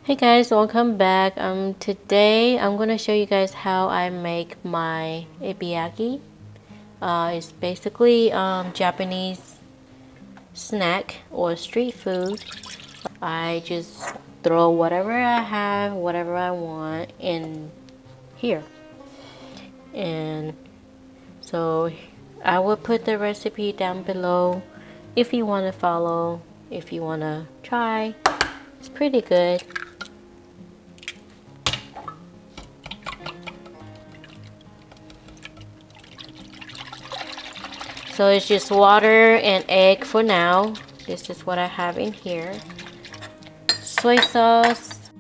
Hey guys, welcome back. Today I'm gonna show you guys how I make my ebiyaki. It's basically Japanese snack or street food. I just throw whatever I have, whatever I want in here, and so I will put the recipe down below if you want to follow, if you want to try. It's pretty good. So it's just water and egg for now. This is what I have in here. Soy sauce.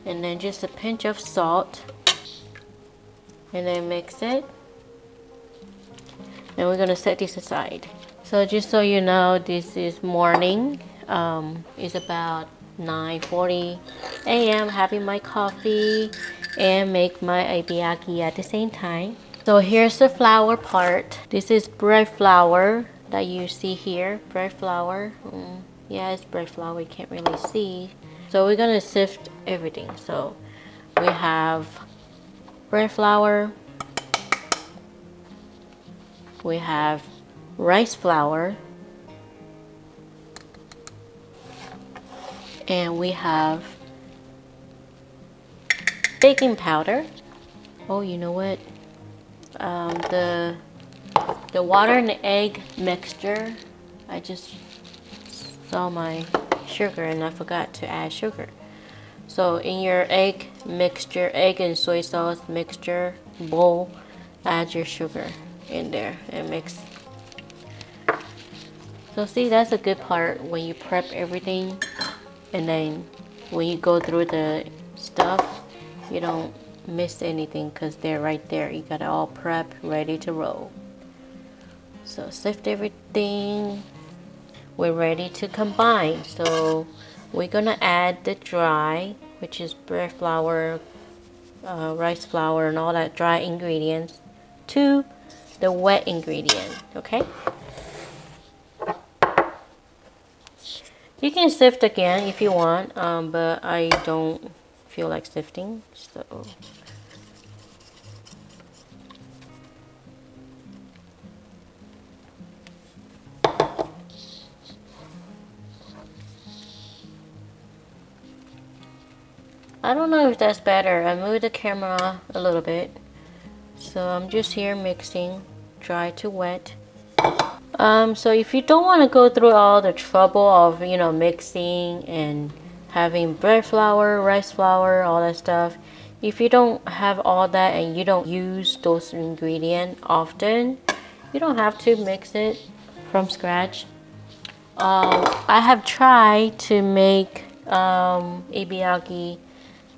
And then just a pinch of salt. And then mix it. And we're gonna set this aside. So just so you know, this is morning. It's about 9:40 a.m. having my coffee and make my ebiyaki at the same time. So here's the flour part. This is bread flour that you see here. Bread flour. Yeah, it's bread flour. You can't really see. So we're gonna sift everything. So we have bread flour. We have rice flour. And we have baking powder. Oh, you know what? The water and the egg mixture. I just saw my sugar and I forgot to add sugar. So in your egg mixture, egg and soy sauce mixture bowl, add your sugar in there and mix. So see, that's a good part when you prep everything, and then when you go through the stuff, you don't miss anything because they're right there. You got it all prep, ready to roll. So sift everything. We're ready to combine. So we're gonna add the dry, which is bread flour, rice flour, and all that dry ingredients, to the wet ingredient. Okay. You can sift again if you want, but I don't feel like sifting, so. I don't know if that's better. I moved the camera a little bit. So I'm just here mixing dry to wet. So if you don't want to go through all the trouble of, mixing and having bread flour, rice flour, all that stuff, if you don't have all that and you don't use those ingredients often, you don't have to mix it from scratch. I have tried to make ebiyaki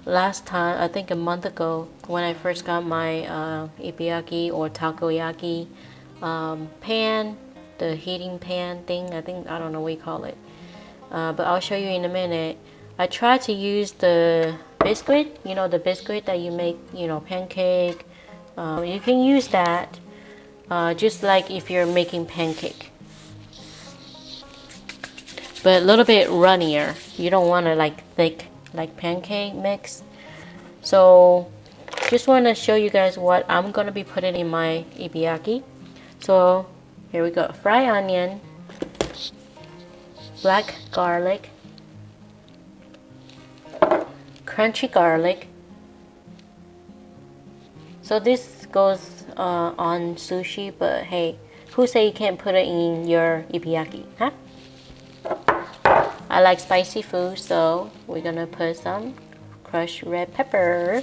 last time, I think a month ago, when I first got my ebiyaki or takoyaki pan, the heating pan thing. I don't know what you call it, but I'll show you in a minute. I tried to use the biscuit, the biscuit that you make, pancake. You can use that just like if you're making pancake, but a little bit runnier. You don't want to like thick like pancake mix. So just want to show you guys what I'm gonna be putting in my ebiyaki. So here we go. Fried onion, black garlic, crunchy garlic. So this goes on sushi, but hey, who say you can't put it in your ebiyaki, huh? I like spicy food, so we're gonna put some crushed red pepper.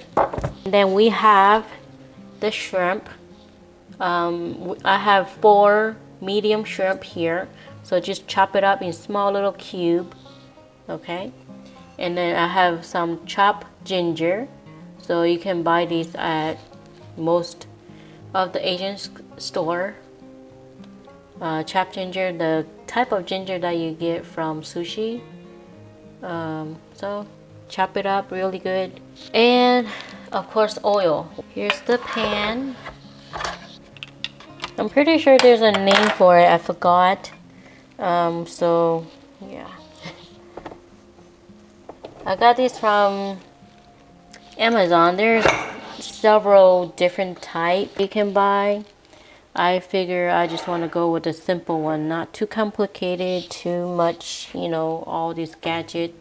And then we have the shrimp. I have 4 medium shrimp here, so just chop it up in small little cube. Okay, and then I have some chopped ginger, so you can buy these at most of the Asian store. Chopped ginger, the type of ginger that you get from sushi. So chop it up really good, and of course oil. Here's the pan. I'm pretty sure there's a name for it, I forgot. So yeah, I got these from Amazon. There's several different types you can buy. I figure I just want to go with a simple one, not too complicated, too much, you know, all these gadget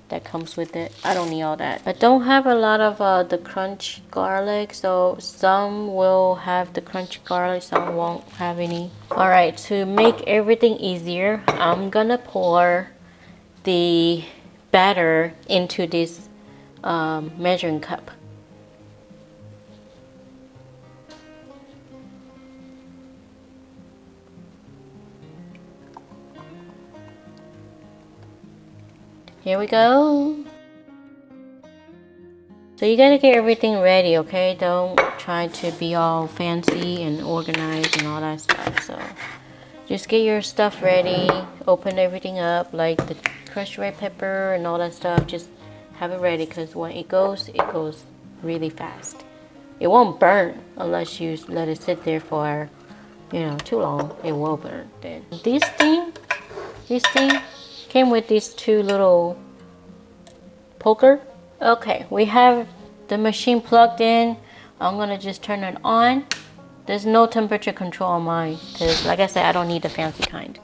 that comes with it. I don't need all that. I don't have a lot of the crunch garlic, so some will have the crunchy garlic, some won't have any. All right, to make everything easier, I'm gonna pour the batter into this measuring cup. Here we go. So you gotta get everything ready, okay? Don't try to be all fancy and organized and all that stuff. So just get your stuff ready, open everything up, like the crushed red pepper and all that stuff. Just have it ready, because when it goes really fast. It won't burn unless you let it sit there for, you know, too long. It will burn then. This thing came with these two little poker. Okay, we have the machine plugged in. I'm gonna just turn it on. There's no temperature control on mine, because like I said, I don't need the fancy kind.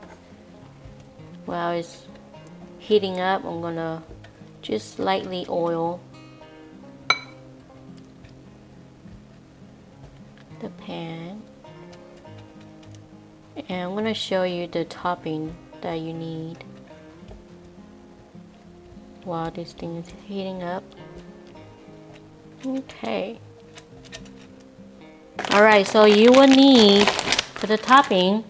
While it's heating up, I'm gonna just lightly oil the pan. And I'm gonna show you the topping that you need while this thing is heating up. Okay. Alright, so you will need, for the topping,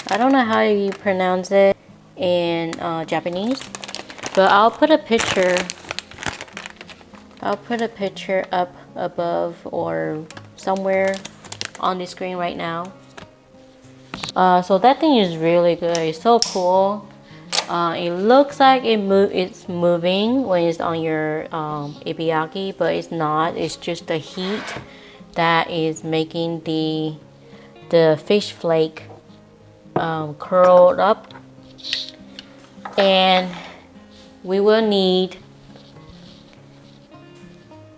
I don't know how you pronounce it in Japanese, but I'll put a picture up above or somewhere on the screen right now. So that thing is really good. It's so cool. It looks like it's moving when it's on your Ebiyaki, but it's not. It's just the heat that is making the fish flake curled up. And we will need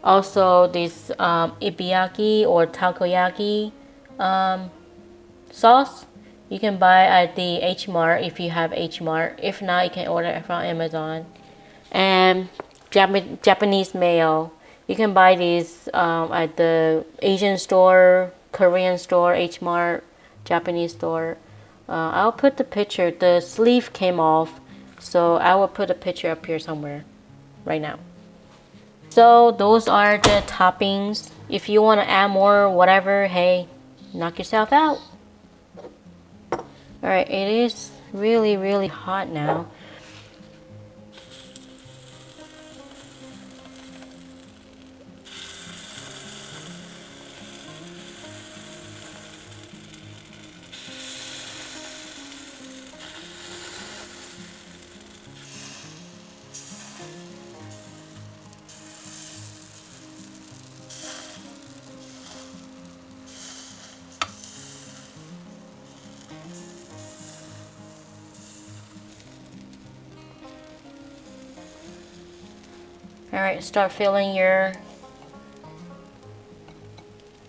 also this Ebiyaki or Takoyaki sauce. You can buy at the H Mart if you have H Mart. If not, you can order it from Amazon. And Japanese mayo. You can buy these at the Asian store, Korean store, H Mart, Japanese store. I'll put the picture. The sleeve came off, so I will put a picture up here somewhere right now. So those are the toppings. If you want to add more, whatever, hey, knock yourself out. Alright, it is really, really hot now. Alright, start filling your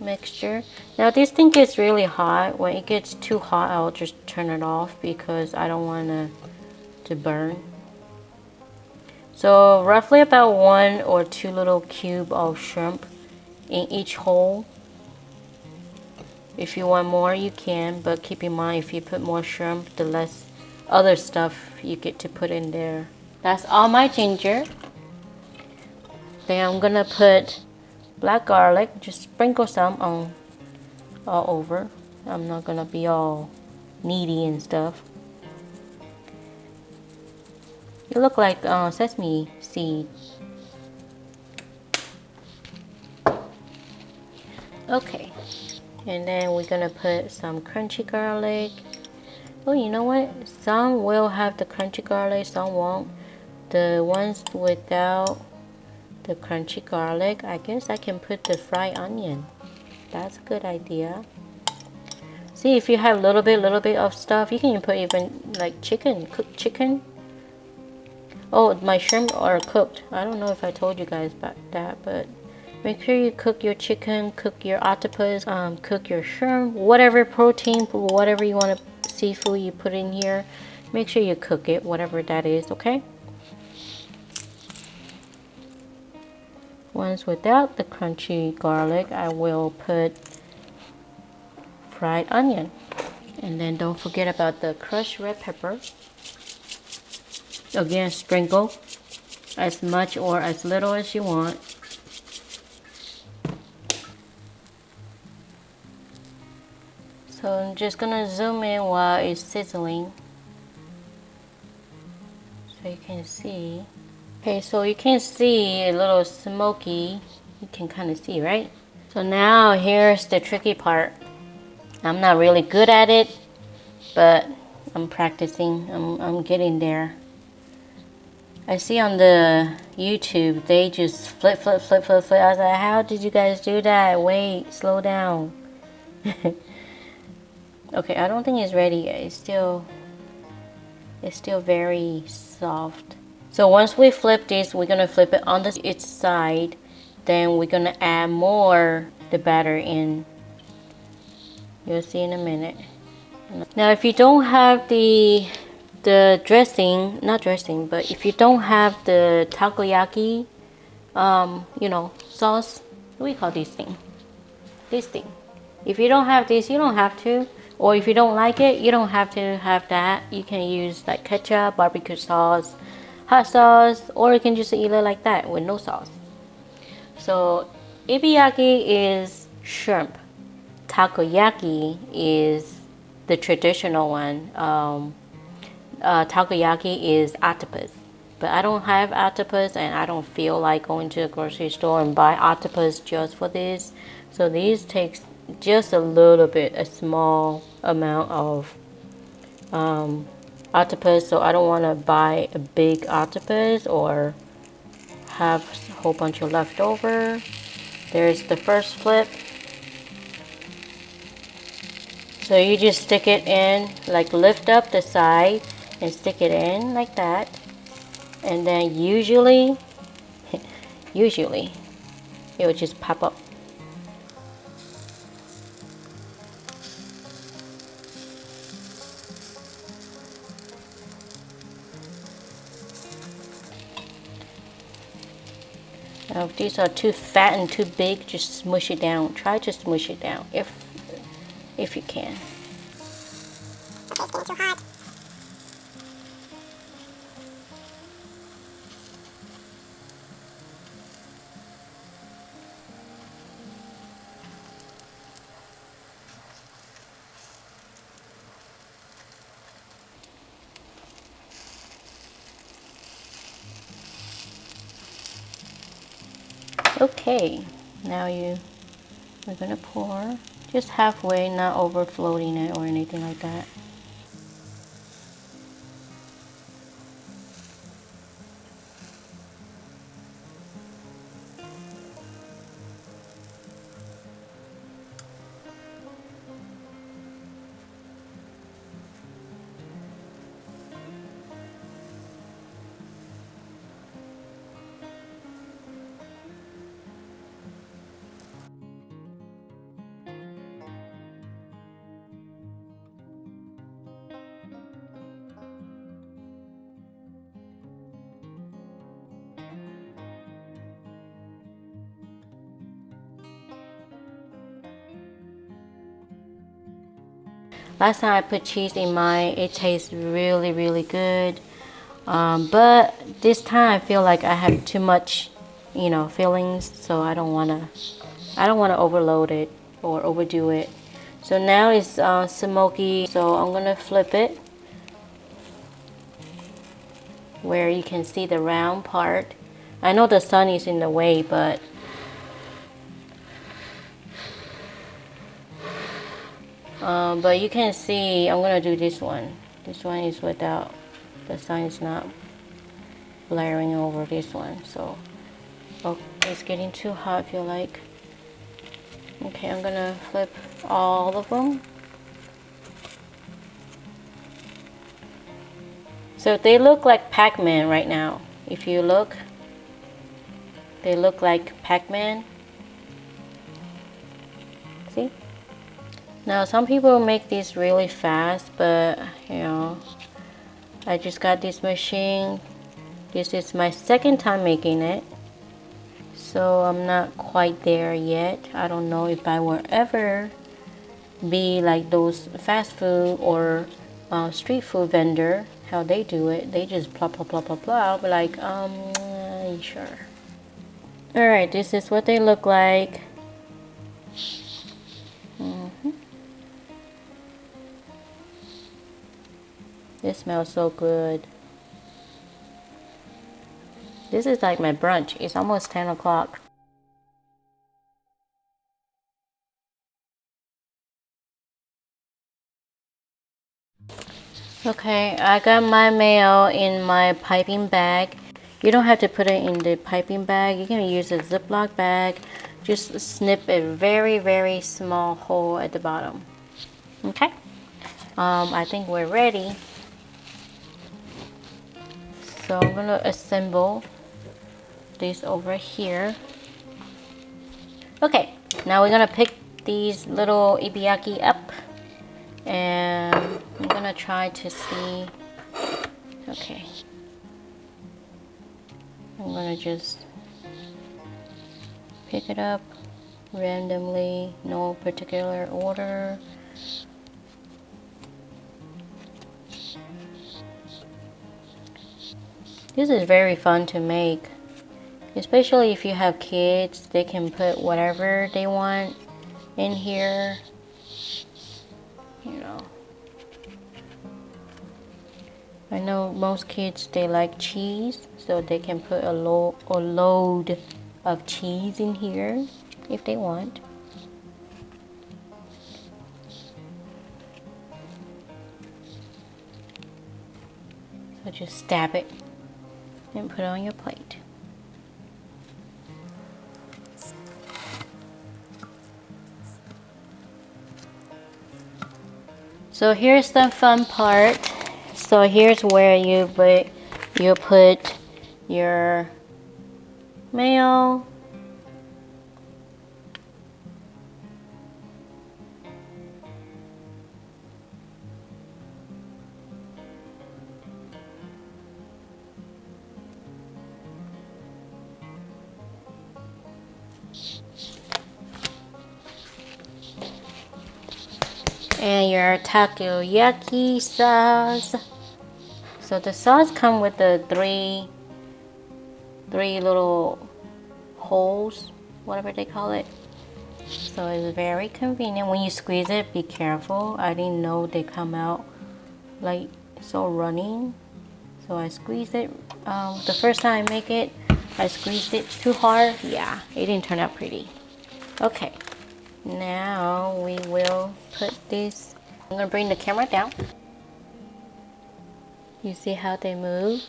mixture. Now this thing gets really hot. When it gets too hot, I'll just turn it off because I don't want to burn. So roughly about 1 or 2 little cube of shrimp in each hole. If you want more, you can, but keep in mind if you put more shrimp, the less other stuff you get to put in there. That's all my ginger. Then I'm gonna put black garlic, just sprinkle some on all over. I'm not gonna be all needy and stuff. You look like sesame seed. Okay, and then we're gonna put some crunchy garlic. Oh, you know what? Some will have the crunchy garlic, some won't. The ones without the crunchy garlic, I guess I can put the fried onion. That's a good idea. See, See, if you have a little bit of stuff, you can put even like chicken, cooked chicken. Oh, my shrimp are cooked. I don't know if I told you guys about that, but make sure you cook your chicken, cook your octopus, cook your shrimp, whatever protein, whatever you want to seafood you put in here. Make sure you cook it, whatever that is, okay? Once without the crunchy garlic, I will put fried onion. And then don't forget about the crushed red pepper. Again, sprinkle as much or as little as you want. So I'm just gonna zoom in while it's sizzling so you can see. Okay, so you can see a little smoky. You can kind of see, right? So now here's the tricky part. I'm not really good at it, but I'm practicing. I'm getting there. I see on the YouTube they just flip. I was like, how did you guys do that? Wait, slow down. Okay, I don't think it's ready yet. It's still very soft. So once we flip this, we're gonna flip it on its side. Then we're gonna add more the batter in. You'll see in a minute. Now, if you don't have the dressing, not dressing, but if you don't have the takoyaki, you know, sauce, what do we call this thing? This thing. If you don't have this, you don't have to. Or if you don't like it, you don't have to have that. You can use like ketchup, barbecue sauce, hot sauce, or you can just eat it like that with no sauce. So Ebiyaki is shrimp. Takoyaki is the traditional one. Takoyaki is octopus. But I don't have octopus and I don't feel like going to the grocery store and buy octopus just for this. So these takes just a little bit, a small amount of octopus. So I don't want to buy a big octopus or have a whole bunch of leftover. There's the first flip. So you just stick it in, like lift up the side and stick it in like that. And then usually it will just pop up. Now if these are too fat and too big, just smush it down. Try to smush it down if you can. Okay, it's getting too hot. Okay, now we're gonna pour just halfway, not overflowing it or anything like that. Last time I put cheese in mine, it tastes really good. But this time I feel like I have too much, you know, fillings, so I don't wanna overload it or overdo it. So now it's smoky, so I'm gonna flip it where you can see the round part. I know the sun is in the way, but you can see, I'm gonna do this one. This one is without, the sun is not blaring over this one. So, oh, it's getting too hot, I feel like. Okay, I'm gonna flip all of them. So they look like Pac-Man right now. If you look, they look like Pac-Man. See? Now some people make these really fast, but you know, I just got this machine. This is my second time making it, so I'm not quite there yet. I don't know if I will ever be like those fast food or street food vendor, how they do it. They just plop plop plop plop plop. I'll be like, you sure? All right, this is what they look like. It smells so good. This is like my brunch. It's almost 10 o'clock. Okay, I got my mayo in my piping bag. You don't have to put it in the piping bag. You can use a Ziploc bag. Just snip a very, very small hole at the bottom. Okay. I think we're ready. So I'm gonna assemble this over here. Okay, now we're gonna pick these little Ebiyaki up, and I'm gonna try to see. Okay, I'm gonna just pick it up randomly, no particular order. This is very fun to make, especially if you have kids. They can put whatever they want in here, you know. I know most kids, they like cheese, so they can put a load of cheese in here if they want. So just stab it and put it on your plate. So here's the fun part. So here's where you put your mayo. And your takoyaki sauce. So the sauce comes with the three little holes, whatever they call it. So it's very convenient. When you squeeze it, be careful. I didn't know they come out like so running. So I squeezed it. The first time I make it, I squeezed it too hard. Yeah, it didn't turn out pretty. Okay, now we will put this. I'm gonna bring the camera down. You see how they move?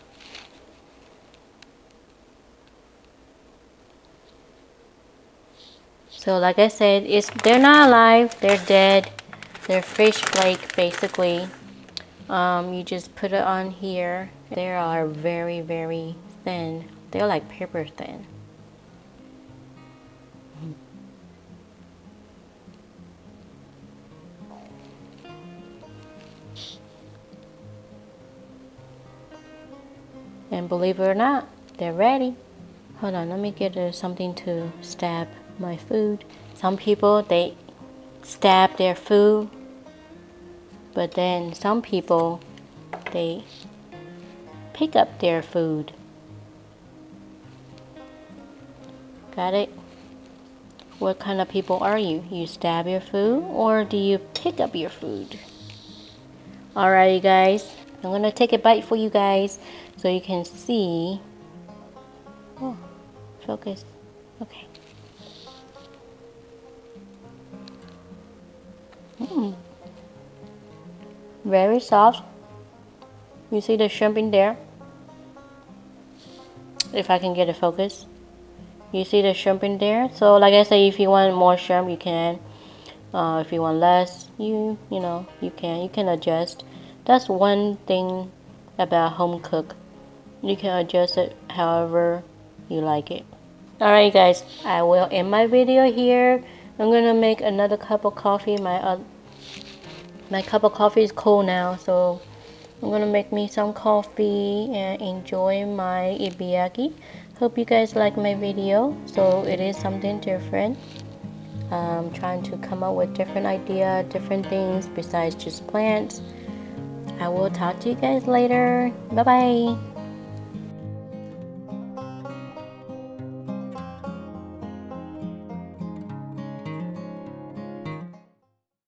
So like I said, they're not alive, they're dead. They're fish flake basically. You just put it on here. They are very, very thin. They're like paper thin. And believe it or not, they're ready. Hold on, let me get something to stab my food. Some people, they stab their food, but then some people, they pick up their food. Got it? What kind of people are you? You stab your food or do you pick up your food? Alright, you guys, I'm gonna take a bite for you guys so you can see. Oh, focus. Okay. Very soft. You see the shrimp in there? If I can get a focus. You see the shrimp in there? So like I say, if you want more shrimp, you can. If you want less, you know, you can adjust. That's one thing about home cook. You can adjust it however you like it. Alright guys, I will end my video here. I'm gonna make another cup of coffee. My cup of coffee is cold now, so I'm gonna make me some coffee and enjoy my Ebiyaki. Hope you guys like my video. So it is something different. Trying to come up with different ideas, different things besides just plants. I will talk to you guys later. Bye bye.